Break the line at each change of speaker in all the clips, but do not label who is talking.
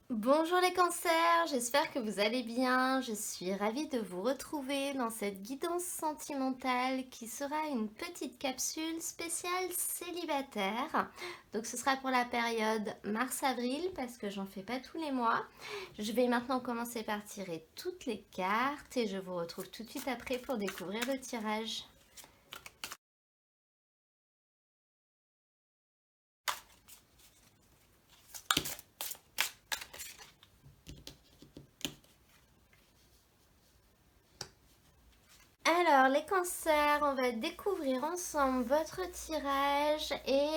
Bonjour les cancers, j'espère que vous allez bien. Je suis ravie de vous retrouver dans cette guidance sentimentale qui sera une petite capsule spéciale célibataire. Donc ce sera pour la période mars-avril parce que j'en fais pas tous les mois. Je vais maintenant commencer par tirer toutes les cartes et je vous retrouve tout de suite après pour découvrir le tirage. Alors, les cancers, on va découvrir ensemble votre tirage et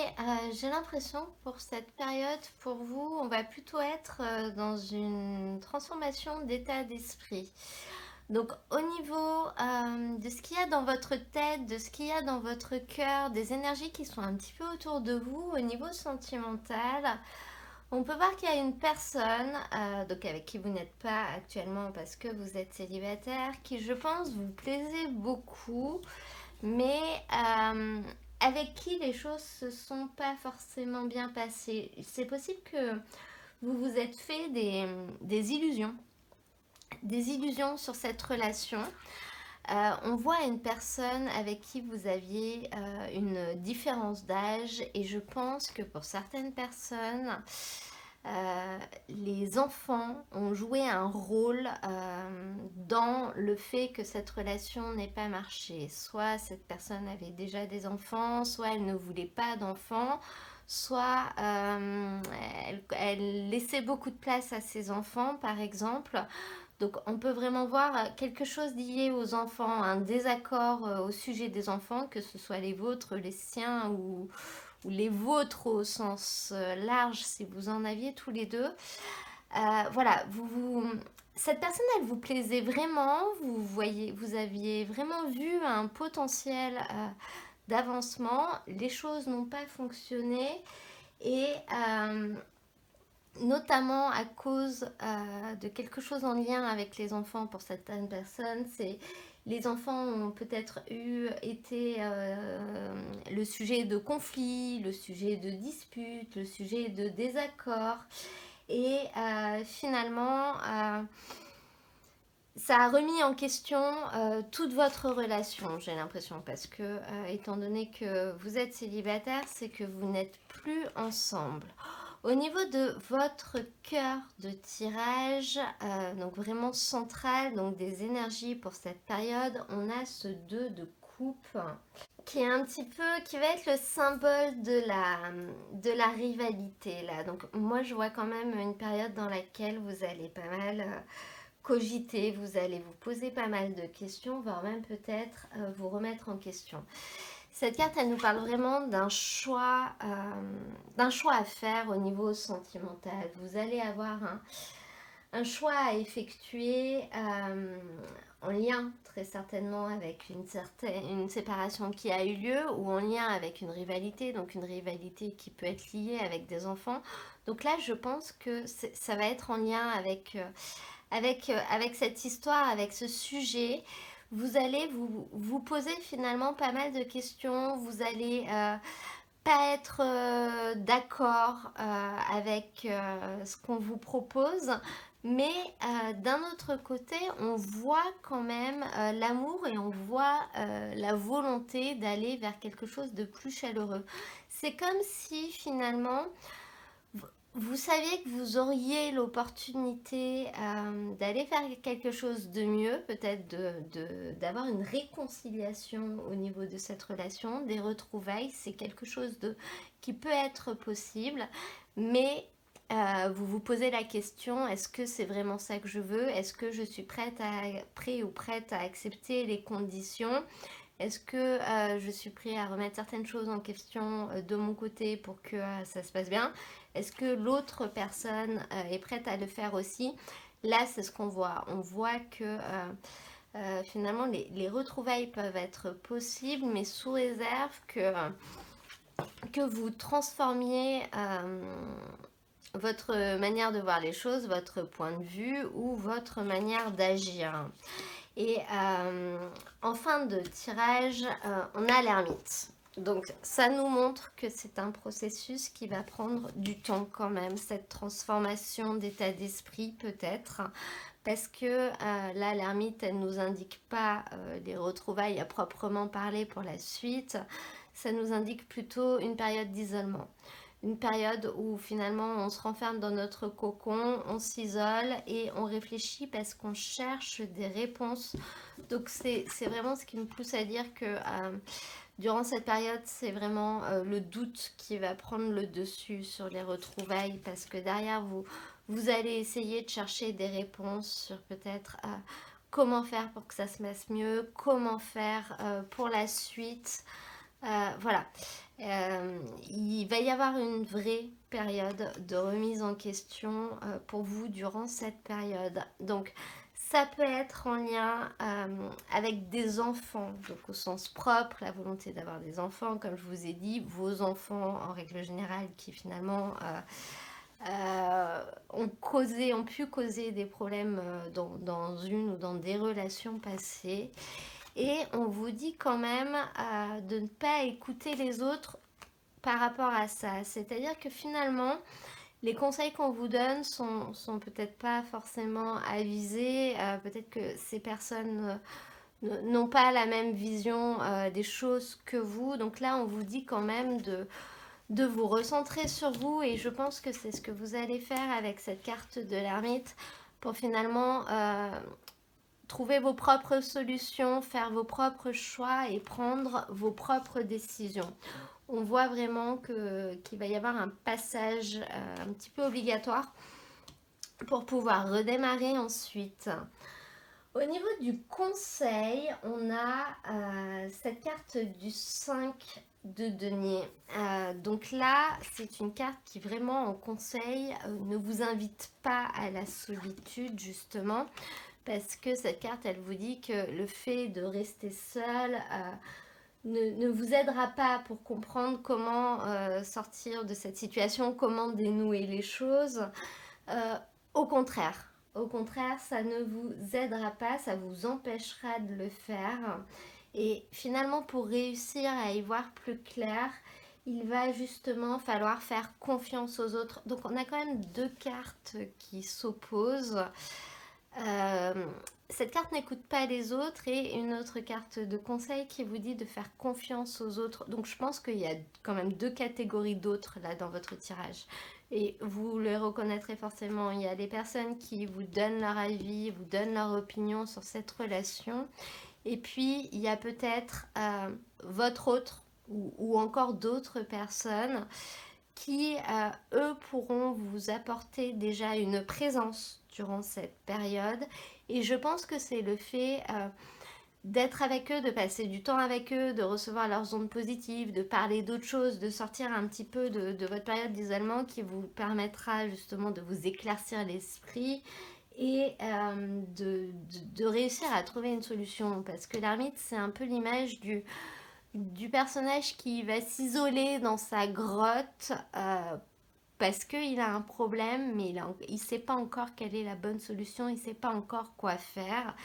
j'ai l'impression que pour cette période, pour vous, on va plutôt être dans une transformation d'état d'esprit. Donc, au niveau de ce qu'il y a dans votre tête, de ce qu'il y a dans votre cœur, des énergies qui sont un petit peu autour de vous, au niveau sentimental, on peut voir qu'il y a une personne donc avec qui vous n'êtes pas actuellement parce que vous êtes célibataire, qui je pense vous plaisez beaucoup, mais avec qui les choses se sont pas forcément bien passées. C'est possible que vous vous êtes fait des illusions sur cette relation. On voit une personne avec qui vous aviez une différence d'âge et je pense que pour certaines personnes, les enfants ont joué un rôle dans le fait que cette relation n'ait pas marché. Soit cette personne avait déjà des enfants, soit elle ne voulait pas d'enfants, soit elle laissait beaucoup de place à ses enfants, par exemple. Donc on peut vraiment voir quelque chose lié aux enfants, un désaccord au sujet des enfants, que ce soit les vôtres, les siens ou les vôtres au sens large si vous en aviez tous les deux. Voilà, cette personne, elle vous plaisait vraiment, vous aviez vraiment vu un potentiel d'avancement, les choses n'ont pas fonctionné et notamment à cause de quelque chose en lien avec les enfants pour certaines personnes, c'est les enfants ont peut-être été le sujet de conflits, le sujet de disputes, le sujet de désaccords. Et finalement, ça a remis en question toute votre relation, j'ai l'impression, parce que étant donné que vous êtes célibataire, c'est que vous n'êtes plus ensemble. Au niveau de votre cœur de tirage, donc vraiment central, donc des énergies pour cette période, on a ce 2 de coupe qui est un petit peu, qui va être le symbole de la rivalité là. Donc moi je vois quand même une période dans laquelle vous allez pas mal cogiter, vous allez vous poser pas mal de questions, voire même peut-être vous remettre en question. Cette carte, elle nous parle vraiment d'un choix à faire au niveau sentimental. Vous allez avoir un choix à effectuer en lien très certainement avec une séparation qui a eu lieu ou en lien avec une rivalité, donc une rivalité qui peut être liée avec des enfants. Donc là, je pense que ça va être en lien avec cette histoire, avec ce sujet. Vous allez vous poser finalement pas mal de questions, vous allez pas être d'accord avec ce qu'on vous propose, mais d'un autre côté, on voit quand même l'amour et on voit la volonté d'aller vers quelque chose de plus chaleureux. C'est comme si finalement vous saviez que vous auriez l'opportunité d'aller faire quelque chose de mieux, peut-être d'avoir une réconciliation au niveau de cette relation, des retrouvailles, c'est quelque chose qui peut être possible, mais vous vous posez la question, est-ce que c'est vraiment ça que je veux? Est-ce que je suis prêt ou prête à accepter les conditions? Est-ce que je suis prêt à remettre certaines choses en question de mon côté pour que ça se passe bien? Est-ce que l'autre personne est prête à le faire aussi? Là, c'est ce qu'on voit. On voit que finalement, les retrouvailles peuvent être possibles, mais sous réserve que vous transformiez votre manière de voir les choses, votre point de vue ou votre manière d'agir. Et en fin de tirage, on a l'ermite. Donc ça nous montre que c'est un processus qui va prendre du temps quand même, cette transformation d'état d'esprit peut-être, parce que là l'ermite elle nous indique pas les retrouvailles à proprement parler pour la suite, ça nous indique plutôt une période d'isolement. Une période où finalement on se renferme dans notre cocon, on s'isole et on réfléchit parce qu'on cherche des réponses. Donc c'est vraiment ce qui me pousse à dire que durant cette période, c'est vraiment le doute qui va prendre le dessus sur les retrouvailles parce que derrière vous allez essayer de chercher des réponses sur peut-être comment faire pour que ça se passe mieux, comment faire pour la suite. Voilà. Il va y avoir une vraie période de remise en question pour vous durant cette période. Donc, ça peut être en lien avec des enfants, donc au sens propre, la volonté d'avoir des enfants, comme je vous ai dit, vos enfants en règle générale qui finalement ont pu causer des problèmes dans une ou dans des relations passées. Et on vous dit quand même de ne pas écouter les autres par rapport à ça. C'est-à-dire que finalement, les conseils qu'on vous donne sont peut-être pas forcément avisés. Peut-être que ces personnes n'ont pas la même vision des choses que vous. Donc là, on vous dit quand même de vous recentrer sur vous. Et je pense que c'est ce que vous allez faire avec cette carte de l'ermite pour finalement trouver vos propres solutions, faire vos propres choix et prendre vos propres décisions. On voit vraiment qu'il va y avoir un passage un petit peu obligatoire pour pouvoir redémarrer ensuite. Au niveau du conseil, on a cette carte du 5 de denier. Donc là, c'est une carte qui vraiment en conseil ne vous invite pas à la solitude justement. Parce que cette carte, elle vous dit que le fait de rester seul ne vous aidera pas pour comprendre comment sortir de cette situation, comment dénouer les choses. Au contraire, ça ne vous aidera pas, ça vous empêchera de le faire. Et finalement, pour réussir à y voir plus clair, il va justement falloir faire confiance aux autres. Donc on a quand même deux cartes qui s'opposent. Cette carte n'écoute pas les autres et une autre carte de conseil qui vous dit de faire confiance aux autres. Donc je pense qu'il y a quand même deux catégories d'autres là dans votre tirage. Et vous le reconnaîtrez forcément, il y a des personnes qui vous donnent leur avis, vous donnent leur opinion sur cette relation. Et puis il y a peut-être votre autre ou encore d'autres personnes qui, eux, pourront vous apporter déjà une présence durant cette période. Et je pense que c'est le fait d'être avec eux, de passer du temps avec eux, de recevoir leurs ondes positives, de parler d'autres choses, de sortir un petit peu de votre période d'isolement qui vous permettra justement de vous éclaircir l'esprit et de réussir à trouver une solution. Parce que l'ermite, c'est un peu l'image du personnage qui va s'isoler dans sa grotte parce qu'il a un problème, mais il ne sait pas encore quelle est la bonne solution, il ne sait pas encore quoi faire.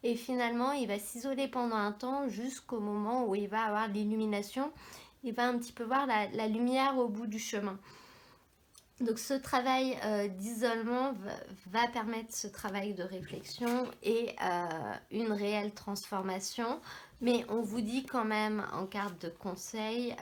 Et finalement, il va s'isoler pendant un temps jusqu'au moment où il va avoir l'illumination. Il va un petit peu voir la lumière au bout du chemin. Donc ce travail d'isolement va permettre ce travail de réflexion et une réelle transformation. Mais on vous dit quand même en carte de conseil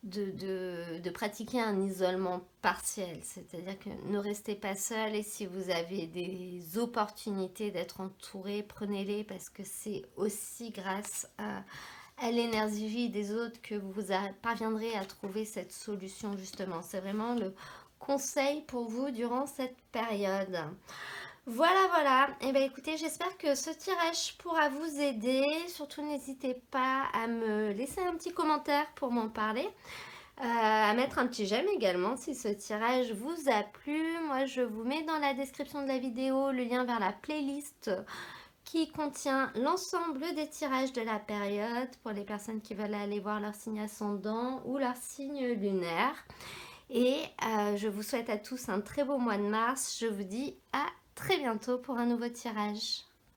de pratiquer un isolement partiel. C'est-à-dire que ne restez pas seul et si vous avez des opportunités d'être entouré, prenez-les parce que c'est aussi grâce à l'énergie des autres que vous parviendrez à trouver cette solution justement. C'est vraiment le conseil pour vous durant cette période. Voilà. Et bien écoutez, j'espère que ce tirage pourra vous aider. Surtout n'hésitez pas à me laisser un petit commentaire pour m'en parler. À mettre un petit j'aime également si ce tirage vous a plu. Moi je vous mets dans la description de la vidéo le lien vers la playlist qui contient l'ensemble des tirages de la période pour les personnes qui veulent aller voir leur signe ascendant ou leur signe lunaire. Et je vous souhaite à tous un très beau mois de mars. Je vous dis à très bientôt pour un nouveau tirage.